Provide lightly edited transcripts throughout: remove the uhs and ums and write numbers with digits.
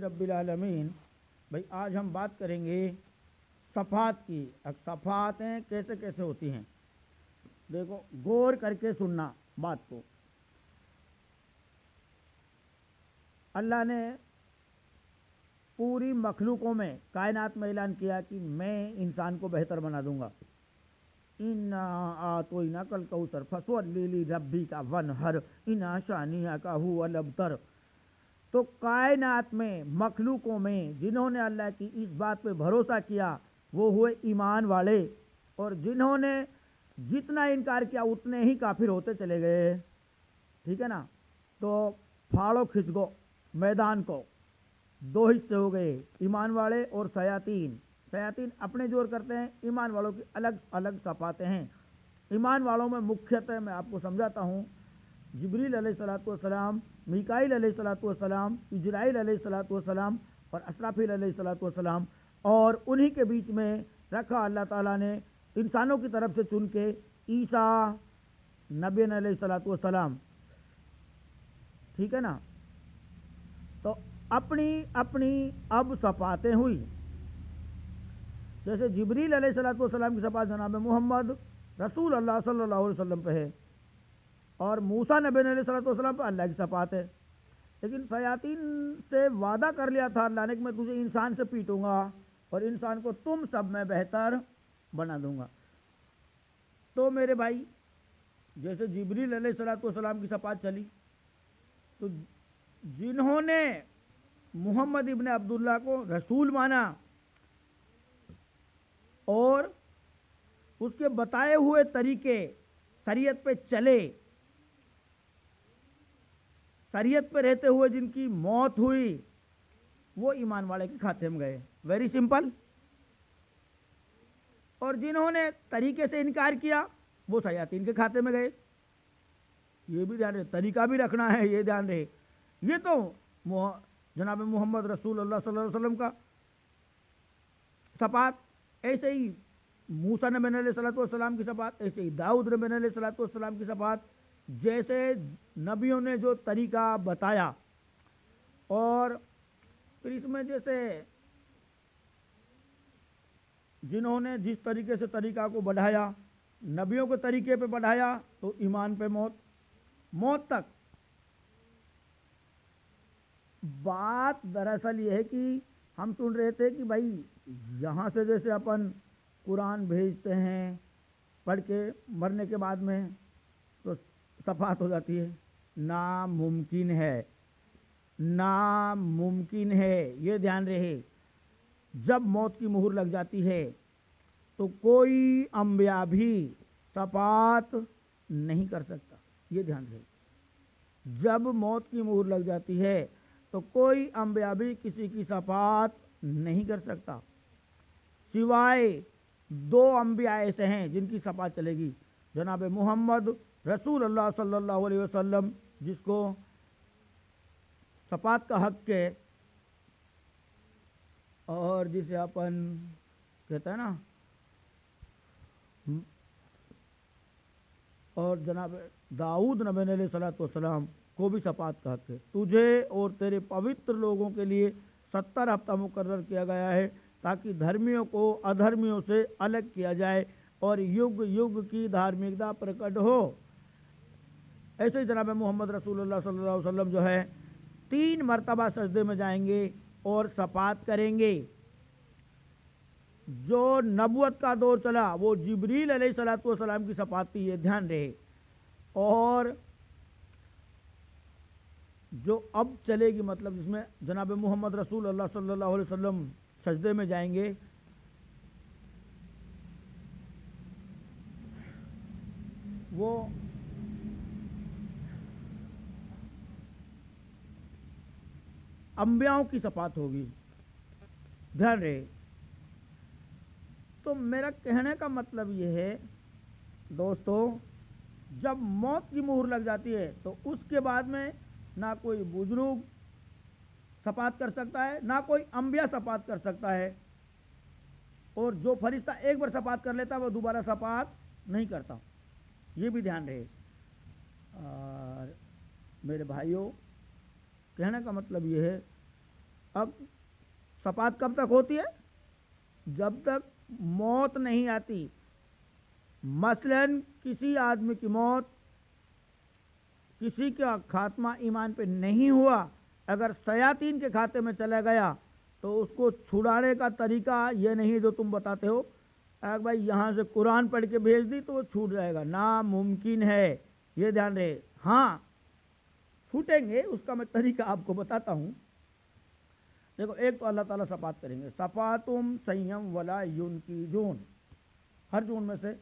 رب العالمین. بھائی آج ہم بات کریں گے صفات کی. اب صفاتیں کیسے کیسے ہوتی ہیں، دیکھو غور کر کے سننا بات کو. اللہ نے پوری مخلوقوں میں کائنات میں اعلان کیا کہ میں انسان کو بہتر بنا دوں گا. اِنَّا أَعْطَيْنَاكَ الْكَوْثَرَ فَصَلِّ لِرَبِّكَ وَانْحَرْ إِنَّ شَانِئَكَ هُوَ الْأَبْتَرُ. تو کائنات میں مخلوقوں میں جنہوں نے اللہ کی اس بات پہ بھروسہ کیا وہ ہوئے ایمان والے، اور جنہوں نے جتنا انکار کیا اتنے ہی کافر ہوتے چلے گئے. ٹھیک ہے نا. تو پھاڑو کھسگو میدان کو دو حصے ہو گئے، ایمان والے اور شیاطین. شیاطین اپنے زور کرتے ہیں، ایمان والوں کی الگ الگ صفاتیں ہیں. ایمان والوں میں مکھیتہ میں آپ کو سمجھاتا ہوں، جبریل علیہ الصلوۃ والسلام، میکائیل علیہ الصلوۃ والسلام، اجرائیل علیہ الصلوۃ والسلام اور اسرافیل علیہ الصلوۃ والسلام، اور انہی کے بیچ میں رکھا اللہ تعالیٰ نے انسانوں کی طرف سے چن کے عیسیٰ نبی علیہ الصلوۃ والسلام. ٹھیک ہے نا. تو اپنی اپنی اب صفاتیں ہوئی. جیسے جبریل علیہ الصلوۃ والسلام کی صفات جناب محمد رسول اللہ صلی اللہ علیہ وسلم پہ ہے، اور موسیٰ نبی علیہ الصلوۃ والسلام پہ اللہ کی صفات ہے. لیکن شیاطین سے وعدہ کر لیا تھا اللہ نے کہ میں تجھے انسان سے پیٹوں گا اور انسان کو تم سب میں بہتر بنا دوں گا. تو میرے بھائی جیسے جبریل علیہ الصلوۃ والسلام کی صفات چلی، تو جنہوں نے محمد ابن عبداللہ کو رسول مانا اور اس کے بتائے ہوئے طریقے شریعت پہ چلے، شریعت پہ رہتے ہوئے جن کی موت ہوئی، وہ ایمان والے کے کھاتے میں گئے. Very simple. اور جنہوں نے طریقے سے انکار کیا وہ شیاطین کے کھاتے میں گئے. یہ بھی دھیان رہے، طریقہ بھی رکھنا ہے، یہ دھیان رہے. یہ تو جناب محمد رسول اللہ صلی اللہ علیہ وسلم کا صفات. ایسے ہی موسیٰ نبی علیہ الصلوۃ والسلام کی صفات، ایسے ہی داؤد نبی علیہ الصلوۃ والسلام کی صفات. جیسے نبیوں نے جو طریقہ بتایا، اور پھر اس میں جیسے جنہوں نے جس طریقے سے طریقہ کو بڑھایا، نبیوں کے طریقے پہ بڑھایا، تو ایمان پہ موت تک. بات دراصل یہ ہے کہ ہم سن رہے تھے کہ بھائی یہاں سے جیسے اپن قرآن بھیجتے ہیں پڑھ کے مرنے کے بعد میں تو صفات ہو جاتی ہے. ناممکن ہے، ناممکن ہے. یہ دھیان رہے، جب موت کی مہر لگ جاتی ہے تو کوئی انبیاء بھی صفات نہیں کر سکتا. یہ دھیان رہے، جب موت کی مہر لگ جاتی ہے تو کوئی انبیاء بھی کسی کی صفات نہیں کر سکتا، سوائے دو انبیاء ایسے ہیں جن کی صفات چلے گی. جناب محمد رسول اللہ صلی اللہ علیہ وسلم، جس کو صفات کا حق ہے، اور جسے اپن کہتا ہے نا، اور جناب داؤد نبی علیہ الصلوۃ والسلام کو بھی صفات کا حق ہے. تجھے اور تیرے پوتر لوگوں کے لیے 70 ہفتہ مقرر کیا گیا ہے تاکہ دھرمیوں کو ادھرمیوں سے الگ کیا جائے اور یگ یگ کی دھارمکتا پرکٹ ہو. ایسے ہی جناب محمد رسول اللہ صلی اللہ علیہ وسلم جو ہے 3 مرتبہ سجدے میں جائیں گے اور صفات کریں گے. جو نبوت کا دور چلا وہ جبریل علیہ الصلوۃ والسلام کی صفات تھی، یہ دھیان رہے. اور جو اب چلے گی، مطلب جس میں جناب محمد رسول اللہ صلی اللہ علیہ وسلم سجدے میں جائیں گے، وہ انبیاؤں کی صفات ہوگی. دھیان رہے. تو میرا کہنے کا مطلب یہ ہے دوستو، جب موت کی مہر لگ جاتی ہے تو اس کے بعد میں نہ کوئی بزرگ صفات کر سکتا ہے، نہ کوئی انبیاء صفات کر سکتا ہے، اور جو فرشتہ ایک بار صفات کر لیتا وہ دوبارہ صفات نہیں کرتا. یہ بھی دھیان رہے. اور میرے بھائیوں، کہنے کا مطلب یہ ہے اب شفاعت کب تک ہوتی ہے؟ جب تک موت نہیں آتی. مثلاً کسی آدمی کی موت، کسی کا خاتمہ ایمان پہ نہیں ہوا، اگر شیاطین کے کھاتے میں چلا گیا تو اس کو چھڑانے کا طریقہ یہ نہیں جو تم بتاتے ہو اگر بھائی یہاں سے قرآن پڑھ کے بھیج دی تو وہ چھوٹ جائے گا. ناممکن ہے، یہ دھیان رہے. ہاں چھوٹیں گے، اس کا میں طریقہ آپ کو بتاتا ہوں. دیکھو، ایک تو اللہ تعالیٰ شفاعت کریں گے. شفاعتم سیم ولا ینکجون، ہر جون میں سے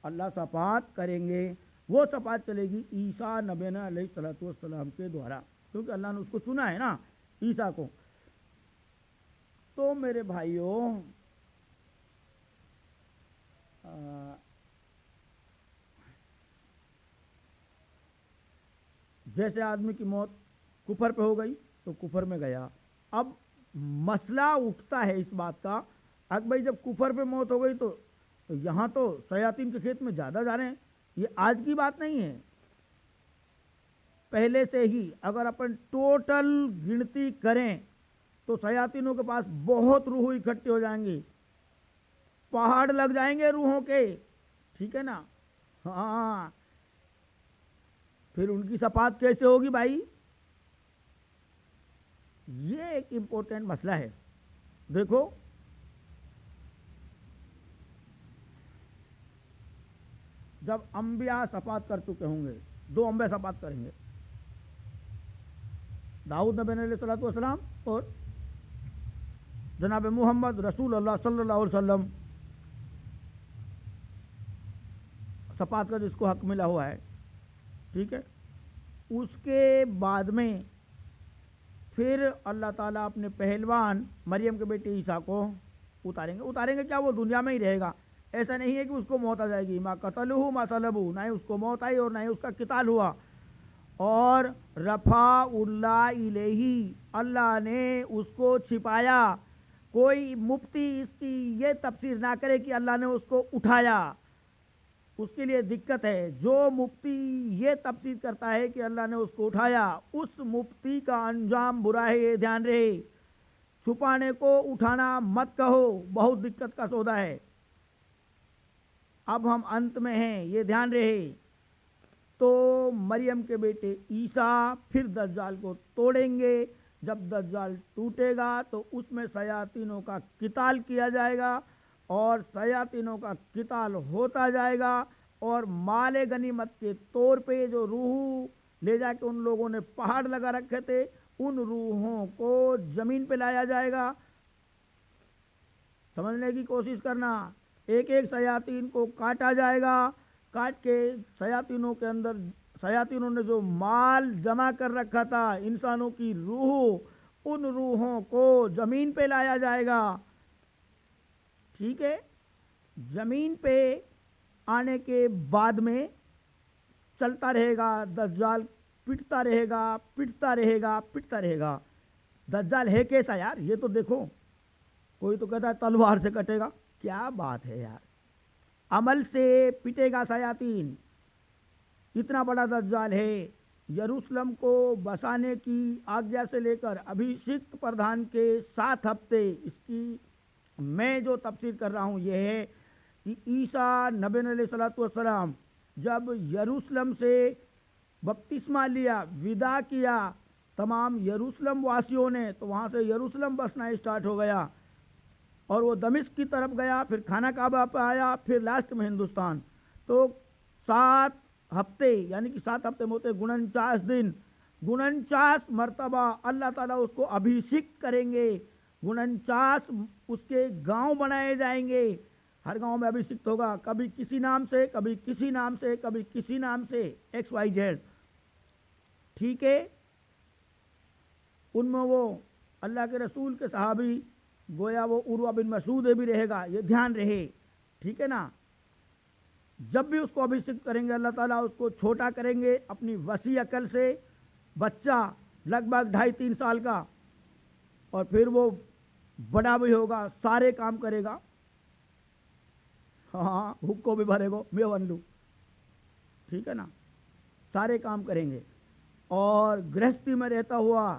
اللہ شفاعت کریں گے. وہ شفاعت چلے گی عیسیٰ نبی علیہ الصلوۃ والسلام کے دوارا، کیونکہ اللہ نے اس کو چنا ہے نا، عیسیٰ کو. تو میرے بھائیوں، جیسے آدمی کی موت کفر پہ ہو گئی تو کفر میں گیا. اب مسئلہ اٹھتا ہے اس بات کا، اگر بھائی جب کفر پہ موت ہو گئی تو یہاں تو شیاطین کے کھیت میں زیادہ جا رہے ہیں. یہ آج کی بات نہیں ہے، پہلے سے ہی اگر اپن ٹوٹل گنتی کریں تو شیاطینوں کے پاس بہت روح اکٹھے ہو جائیں گے، پہاڑ لگ جائیں گے روحوں کے. ٹھیک ہے نا؟ ہاں، پھر ان کی شفاعت کیسے ہوگی بھائی؟ یہ ایک امپورٹنٹ مسئلہ ہے. دیکھو، جب انبیاء شفاعت کر چکے ہوں گے، 2 انبیاء شفاعت کریں گے، داؤد نبی علیہ الصلوۃ والسلام اور جناب محمد رسول اللہ صلی اللہ علیہ وسلم. شفاعت کا جس کو حق ملا ہوا ہے، ٹھیک ہے. اس کے بعد میں پھر اللہ تعالیٰ اپنے پہلوان مریم کے بیٹے عیسیٰ کو اتاریں گے کیا وہ دنیا میں ہی رہے گا؟ ایسا نہیں ہے کہ اس کو موت آ جائے گی. ما قتلہ ما صلبہ، نہ ہی اس کو موت آئی اور نہ ہی اس کا قتال ہوا. اور رفع اللہ الیہ، اللہ نے اس کو چھپایا. کوئی مفتی اس کی یہ تفسیر نہ کرے کہ اللہ نے اس کو اٹھایا، اس کے لیے دقت ہے. جو مفتی یہ تفسیر کرتا ہے کہ اللہ نے اس کو اٹھایا، اس مفتی کا انجام برا ہے، یہ دھیان رہے. چھپانے کو اٹھانا مت کہو، بہت دقت کا سودا ہے. اب ہم انت میں ہیں، یہ دھیان رہے. تو مریم کے بیٹے عیسیٰ پھر دجال کو توڑیں گے. جب دجال ٹوٹے گا تو اس میں شیاطینوں کا قتال کیا جائے گا، اور شیاطینوں کا قتال ہوتا جائے گا، اور مال غنیمت کے طور پہ جو روح لے جا کے ان لوگوں نے پہاڑ لگا رکھے تھے، ان روحوں کو زمین پہ لایا جائے گا. سمجھنے کی کوشش کرنا. ایک ایک شیاطین کو کاٹا جائے گا، کاٹ کے شیاطینوں نے جو مال جمع کر رکھا تھا، انسانوں کی روح، ان روحوں کو زمین پہ لایا جائے گا. ٹھیک ہے؟ زمین پہ آنے کے بعد میں چلتا رہے گا دجال، پٹتا رہے گا، پٹتا رہے گا، پٹتا رہے گا. دجال ہے کیسا یار؟ یہ تو دیکھو. کوئی تو کہتا ہے تلوار سے کٹے گا، کیا بات ہے یار. عمل سے پٹے گا شیاطین. اتنا بڑا دجال ہے. یروشلم کو بسانے کی آگیا سے لے کر ابھیشکت پردھان کے 7 ہفتے، اس کی میں جو تفسیر کر رہا ہوں یہ ہے کہ عیسیٰ نبی علیہ الصلوۃ والسلام جب یروشلم سے بپتسمہ لیا، ودا کیا تمام یروشلم واسیوں نے، تو وہاں سے یروشلم بسنا اسٹارٹ ہو گیا، اور وہ دمشق کی طرف گیا، پھر خانہ کعبہ پہ آیا، پھر لاسٹ میں ہندوستان. تو 7 ہفتے، یعنی کہ 7 ہفتے میں ہوتے 49 دن، 49 مرتبہ اللہ تعالیٰ اس کو ابھیشکت کریں گے. 49 اس کے گاؤں بنائے جائیں گے. ہر گاؤں میں ابھیشکت ہوگا، کبھی کسی نام سے، کبھی کسی نام سے، کبھی کسی نام سے، XYZ. ٹھیک ہے؟ ان میں وہ اللہ کے رسول کے صحابی، گویا وہ عروہ بن مسعود بھی رہے گا، یہ دھیان رہے. ٹھیک ہے نا؟ جب بھی اس کو ابھیشکت کریں گے اللہ تعالیٰ اس کو چھوٹا کریں گے اپنی وسیع عقل سے. بچہ لگ بھگ 2.5-3 سال کا، اور پھر وہ بڑا بھی ہوگا، سارے کام کرے گا. ہاں، حق کو بھی بھرے گا، میں ون لوں. ٹھیک ہے نا؟ سارے کام کریں گے. اور گرہستی میں رہتا ہوا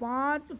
5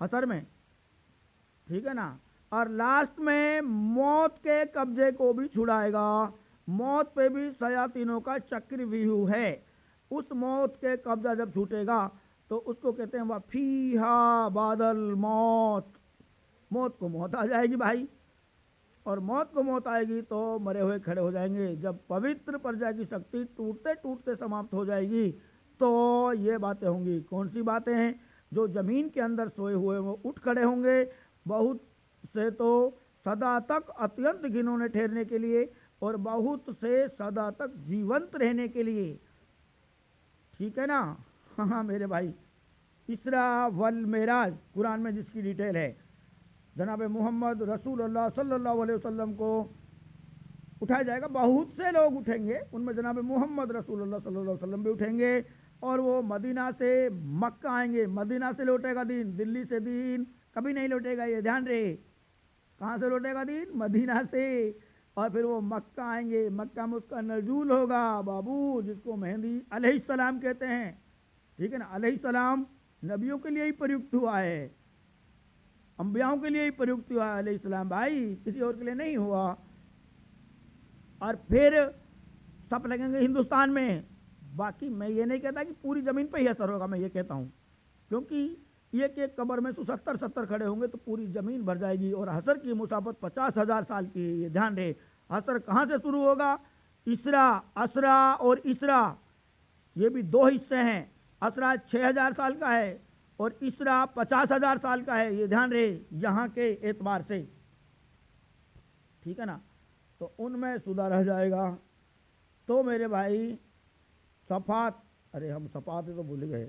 حشر میں، ٹھیک ہے نا، اور لاسٹ میں موت کے قبضے کو بھی چھڑائے گا. موت پہ بھی شیاطینوں کا چکر ویہو ہے. اس موت کے قبضہ جب چھوٹے گا تو اس کو کہتے ہیں وَفِيهَا بَعْدَ الْمَوْتِ. موت کو موت آ جائے گی بھائی، اور موت کو موت آئے گی تو مرے ہوئے کھڑے ہو جائیں گے. جب پوتر پرجا کی شکتی ٹوٹتے ٹوٹتے سماپت ہو جائے گی تو یہ باتیں ہوں گی. کون سی باتیں ہیں؟ جو زمین کے اندر سوئے ہوئے وہ اٹھ کھڑے ہوں گے. بہت سے تو سدا تک اتینت گھنونے ٹھہرنے کے لیے، اور بہت سے سدا تک جیونت رہنے کے لیے. ٹھیک ہے نا؟ ہاں میرے بھائی، اسراء والمعراج قرآن میں جس کی ڈیٹیل ہے، جناب محمد رسول اللہ صلی اللہ علیہ وسلم کو اٹھایا جائے گا. بہت سے لوگ اٹھیں گے، ان میں جناب محمد رسول اللہ صلی اللہ علیہ وسلم بھی اٹھیں گے، اور وہ مدینہ سے مکہ آئیں گے. مدینہ سے لوٹے گا دین، دلی سے دین کبھی نہیں لوٹے گا، یہ دھیان رہے. کہاں سے لوٹے گا دین؟ مدینہ سے. اور پھر وہ مکہ آئیں گے، مکہ میں اس کا نزول ہوگا بابو، جس کو مہدی علیہ السلام کہتے ہیں. ٹھیک ہے نا؟ علیہ السلام نبیوں کے لیے ہی پریوکت ہوا ہے، انبیاؤں کے لیے ہی پریوکت ہوا ہے علیہ السلام بھائی، کسی اور کے لیے نہیں ہوا. اور پھر سب لگیں گے ہندوستان میں. باقی میں یہ نہیں کہتا کہ پوری زمین پہ ہی اثر ہوگا، میں یہ کہتا ہوں کیونکہ ایک ایک قبر میں 70 کھڑے ہوں گے تو پوری زمین بھر جائے گی. اور حشر کی مسافت 50,000 سال کی ہے، یہ دھیان رہے. حشر کہاں سے شروع ہوگا؟ اسرا اور اسرا، یہ بھی دو حصے ہیں. اسرا 6,000 سال کا ہے اور اسرا 50,000 سال کا ہے، یہ دھیان رہے یہاں کے اعتبار سے. ٹھیک ہے نا؟ تو ان میں سدھا رہ جائے گا. تو میرے بھائی صفات، ارے ہم صفات تو بھول گئے.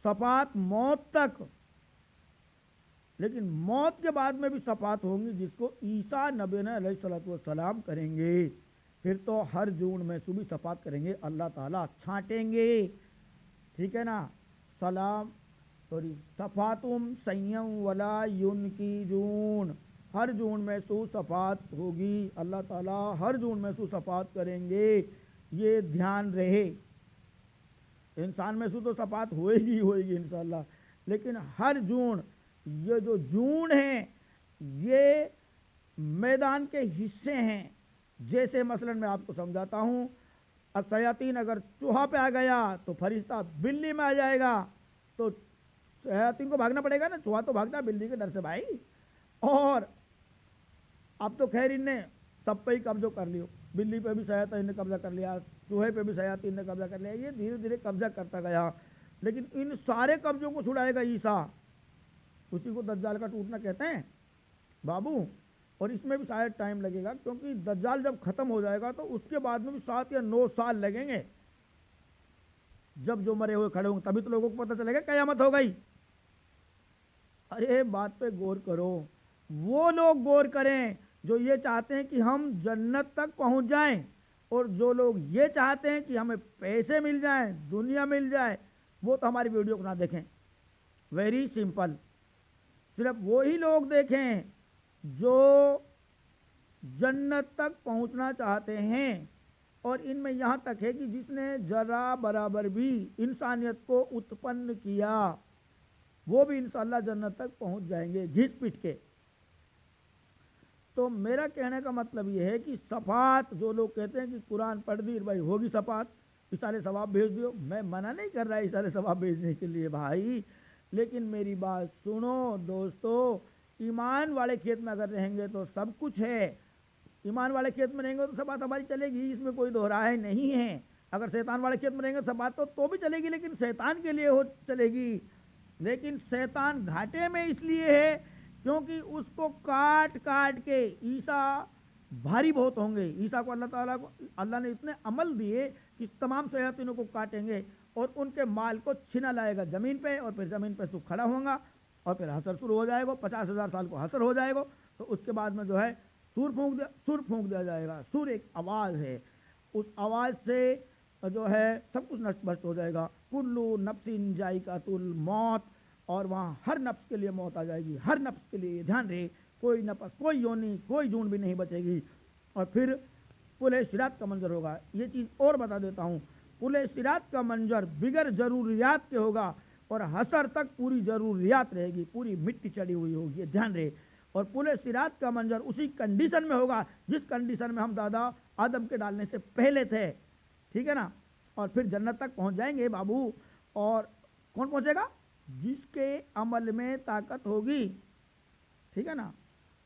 صفات موت تک، لیکن موت کے بعد میں بھی صفات ہوں گی جس کو عیسیٰ نبی نے علیہ السلام کریں گے. پھر تو ہر جون میں صبح صفات کریں گے، اللہ تعالیٰ چھانٹیں گے. ٹھیک ہے نا؟ سلام سوری صفاتم سیم ولا ینکیجون، ہر جون میں سو صفات ہوگی، اللہ تعالیٰ ہر جون میں سو صفات کریں گے. یہ دھیان رہے. انسان میں سو تو صفات ہوئے گی انشاءاللہ، لیکن ہر جون، یہ جو جون ہیں یہ میدان کے حصے ہیں. جیسے مثلا میں آپ کو سمجھاتا ہوں، الشیاطین اگر چوہا پہ آ گیا تو فرشتہ بلی میں آ جائے گا، تو شیاطین کو بھاگنا پڑے گا نا. چوہا تو بھاگتا ہے بلی کے ڈر سے بھائی. اور اب تو خیر ان نے سب پہ ہی قبضہ کر لیا، بلی پہ بھی شیاطین نے قبضہ کر لیا، چوہے پہ بھی شیاطین نے قبضہ کر لیا. یہ دھیرے دھیرے قبضہ کرتا گیا، لیکن ان سارے قبضوں کو چھڑائے گا عیسیٰ. اسی کو دجال کا ٹوٹنا کہتے ہیں بابو. اور اس میں بھی شاید ٹائم لگے گا، کیونکہ دجال جب ختم ہو جائے گا تو اس کے بعد میں بھی 7 یا 9 سال لگیں گے. جب جو مرے ہوئے کھڑے ہوں گے تبھی تو لوگوں کو پتہ چلے گا قیامت ہو گئی. ارے بات پہ غور کرو. وہ لوگ غور کریں جو یہ چاہتے ہیں کہ ہم جنت تک پہنچ جائیں، اور جو لوگ یہ چاہتے ہیں کہ ہمیں پیسے مل جائیں، دنیا مل جائے، وہ تو ہماری ویڈیو کو نہ دیکھیں. Very simple. صرف وہی لوگ دیکھیں جو جنت تک پہنچنا چاہتے ہیں. اور ان میں یہاں تک ہے کہ جس نے ذرا برابر بھی انسانیت کو اتپن کیا، وہ بھی انشاءاللہ جنت تک پہنچ جائیں گے گھس پٹ کے. تو میرا کہنے کا مطلب یہ ہے کہ صفات، جو لوگ کہتے ہیں کہ قرآن پڑھ دی بھائی ہوگی صفات، اشارے ثواب بھیج دیو، میں منع نہیں کر رہا اشارے ثواب بھیجنے کے لیے بھائی، لیکن میری بات سنو دوستو. ایمان والے کھیت میں اگر رہیں گے تو سب کچھ ہے. ایمان والے کھیت میں رہیں گے تو صفات ہماری چلے گی، اس میں کوئی دہرائے نہیں ہے. اگر شیطان والے کھیت میں رہیں گے صفات تو بھی چلے گی، لیکن شیطان کے لیے چلے گی. لیکن شیطان گھاٹے میں اس لیے ہے کیونکہ اس کو کاٹ کاٹ کے عیسیٰ بھاری بہت ہوں گے. عیسیٰ کو اللہ نے اتنے عمل دیے کہ تمام شیاطینوں کو کاٹیں گے اور ان کے مال کو چھنا لائے گا زمین پہ، اور پھر زمین پہ سو کھڑا ہوگا اور پھر حشر شروع ہو جائے گا. 50,000 سال کو حشر ہو جائے گا. تو اس کے بعد میں جو ہے سور پھونک دیا جائے گا. سور ایک آواز ہے، اس آواز سے جو ہے سب کچھ نشٹ بشٹ ہو جائے گا. کلو نفس ذائقۃ الموت، اور وہاں ہر نفس کے لیے موت آ جائے گی. ہر نفس کے لیے دھیان رہے، کوئی نفس، کوئی یونی، کوئی جون بھی نہیں بچے گی. اور پھر پل صراط کا منظر ہوگا. یہ چیز اور بتا دیتا ہوں، پل صراط کا منظر بغیر ضروریات کے ہوگا. اور حشر تک پوری ضروریات رہے گی, پوری مٹی چڑی ہوئی ہوگی, یہ دھیان رہے. اور پل صراط کا منظر اسی کنڈیشن میں ہوگا جس کنڈیشن میں ہم دادا آدم کے ڈالنے سے پہلے تھے, ٹھیک ہے نا. اور پھر جنت تک پہنچ جائیں گے بابو. اور کون پہنچے گا؟ جس کے عمل میں طاقت ہوگی, ٹھیک ہے نا.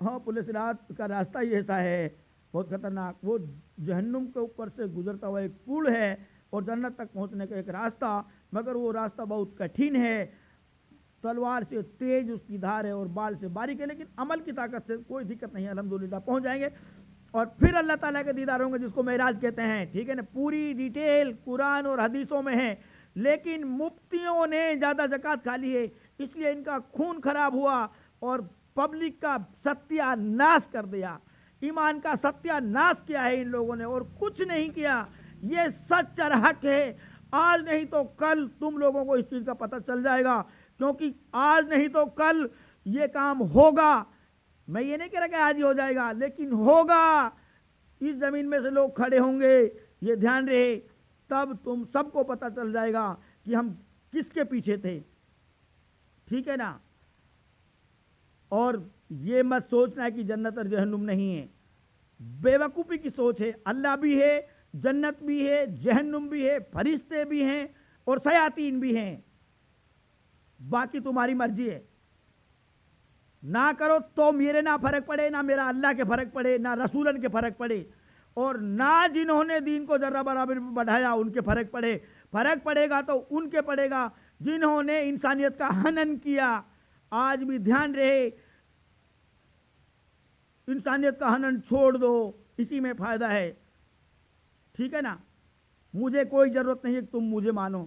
ہاں, پل صراط کا راستہ ہی ایسا ہے بہت خطرناک. وہ جہنم کے اوپر سے گزرتا ہوا ایک پل ہے اور جنت تک پہنچنے کا ایک راستہ, مگر وہ راستہ بہت کٹھن ہے. تلوار سے تیز اس کی دھار ہے اور بال سے باریک ہے, لیکن عمل کی طاقت سے کوئی دقت نہیں ہے, الحمدللہ پہنچ جائیں گے. اور پھر اللہ تعالیٰ کے دیدار ہوں گے جس کو معراج کہتے ہیں, ٹھیک ہے نا. پوری ڈیٹیل قرآن اور حدیثوں میں ہے, لیکن مفتیوں نے زیادہ زکوٰۃ کھا لی ہے, اس لیے ان کا خون خراب ہوا اور پبلک کا ستیہ ناش کر دیا. ایمان کا ستیہ ناش کیا ہے ان لوگوں نے اور کچھ نہیں کیا. یہ سچ اور حق ہے. آج نہیں تو کل تم لوگوں کو اس چیز کا پتہ چل جائے گا, کیونکہ آج نہیں تو کل یہ کام ہوگا. میں یہ نہیں کہہ رہا کہ آج ہی ہو جائے گا, لیکن ہوگا. اس زمین میں سے لوگ کھڑے ہوں گے, یہ دھیان رہے, تب تم سب کو پتہ چل جائے گا کہ ہم کس کے پیچھے تھے, ٹھیک ہے نا. اور یہ مت سوچنا کہ جنت اور جہنم نہیں ہے, بے وقوفی کی سوچ ہے. اللہ بھی ہے, جنت بھی ہے, جہنم بھی ہے, فرشتے بھی ہیں اور شیاطین بھی ہیں. باقی تمہاری مرضی ہے. نہ کرو تو میرے نہ فرق پڑے, نہ میرا اللہ کے فرق پڑے, نہ رسولن کے فرق پڑے, اور نہ جنہوں نے دین کو ذرہ برابر بڑھایا ان کے فرق پڑے. فرق پڑے گا تو ان کے پڑے گا جنہوں نے انسانیت کا ہنن کیا. آج بھی دھیان رہے, انسانیت کا ہنن چھوڑ دو, اسی میں فائدہ ہے, ٹھیک ہے نا. مجھے کوئی ضرورت نہیں ہے کہ تم مجھے مانو,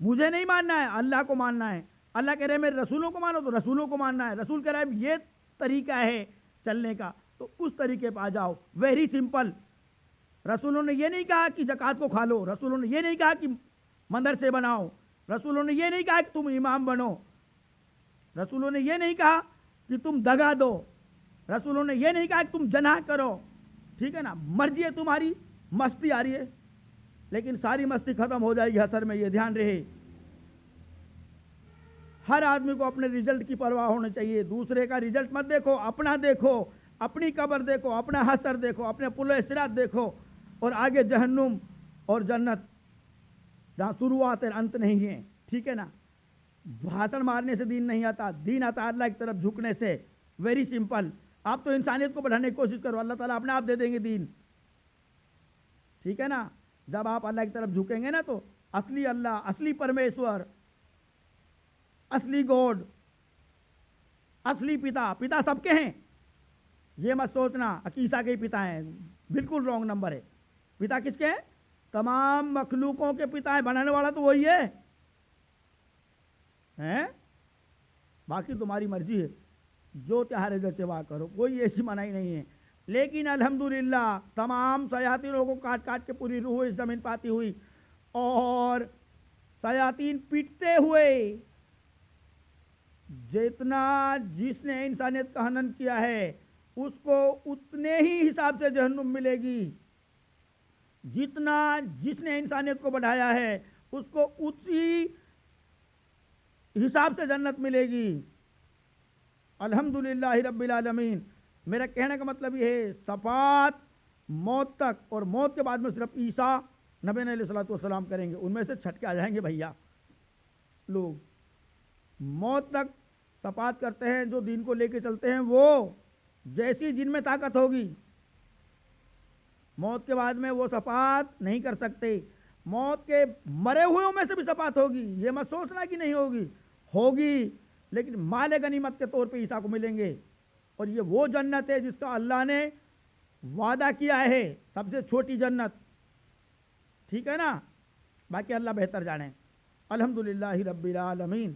مجھے نہیں ماننا ہے, اللہ کو ماننا ہے. اللہ کہہ رہے ہیں میرے رسولوں کو مانو تو رسولوں کو ماننا ہے. رسول کہہ رہا ہے یہ طریقہ ہے چلنے کا تو اس طریقے پہ آ جاؤ. Very simple. رسولوں نے یہ نہیں کہا کہ زکوٰۃ کو کھا لو, رسولوں نے یہ نہیں کہا کہ مدرسے بناؤ, رسولوں نے یہ نہیں کہا کہ تم امام بنو, رسولوں نے یہ نہیں کہا کہ تم دگا دو, رسولوں نے یہ نہیں کہا کہ تم جناح کرو, ٹھیک ہے نا. مرضی ہے تمہاری, مستی آ رہی ہے, لیکن ساری مستی ختم ہو جائے گی حشر میں, یہ دھیان رہے. ہر آدمی کو اپنے رزلٹ کی پرواہ ہونا چاہیے. دوسرے کا رزلٹ مت دیکھو, اپنا دیکھو, اپنی قبر دیکھو, اپنا حشر دیکھو, اپنے پل صراط دیکھو, اور آگے جہنم اور جنت جہاں شروعات اور انت نہیں ہے, ٹھیک ہے نا. بھاشن مارنے سے دین نہیں آتا, دین آتا اللہ کی طرف جھکنے سے. Very simple. آپ تو انسانیت کو بڑھانے کی کوشش کرو, اللہ تعالیٰ اپنے آپ دے دیں گے دین, ٹھیک ہے نا. جب آپ اللہ کی طرف جھکیں گے نا تو اصلی اللہ, اصلی پرمیشور, اصلی گوڈ, اصلی پتا, پتا سب کے ہیں. یہ مت سوچنا عیسیٰ کے ہی پتا ہیں, بالکل رانگ نمبر ہے. پتا کس کے ہیں؟ تمام مخلوقوں کے پتا ہے. بنانے والا تو وہی ہے, باقی تمہاری مرضی ہے, جو چاہے اتباع کرو, کوئی ایسی منائی نہیں ہے. لیکن الحمدللہ تمام شیاطینوں کو کاٹ کاٹ کے پوری روح اس زمین پاتی ہوئی, اور شیاطین پیٹتے ہوئے, جتنا جس نے انسانیت کا ہنن کیا ہے اس کو اتنے ہی حساب سے جہنم ملے گی, جتنا جس نے انسانیت کو بڑھایا ہے اس کو اسی حساب سے جنت ملے گی. الحمدللہ رب العالمین. میرا کہنے کا مطلب یہ ہے صفات موت تک, اور موت کے بعد میں صرف عیسیٰ نبی علیہ الصلوۃ والسلام کریں گے, ان میں سے چھٹ کے آ جائیں گے بھیا لوگ. موت تک صفات کرتے ہیں, جو دین کو لے کے چلتے ہیں, وہ جیسی جن میں طاقت ہوگی, موت کے بعد میں وہ صفات نہیں کر سکتے. موت کے مرے ہوئے میں سے بھی صفات ہوگی, یہ مت سوچنا کہ نہیں ہوگی, ہوگی, لیکن مال غنیمت کے طور پہ عیسیٰ کو ملیں گے. اور یہ وہ جنت ہے جس کا اللہ نے وعدہ کیا ہے, سب سے چھوٹی جنت, ٹھیک ہے نا. باقی اللہ بہتر جانے. الحمدللہ رب العالمین.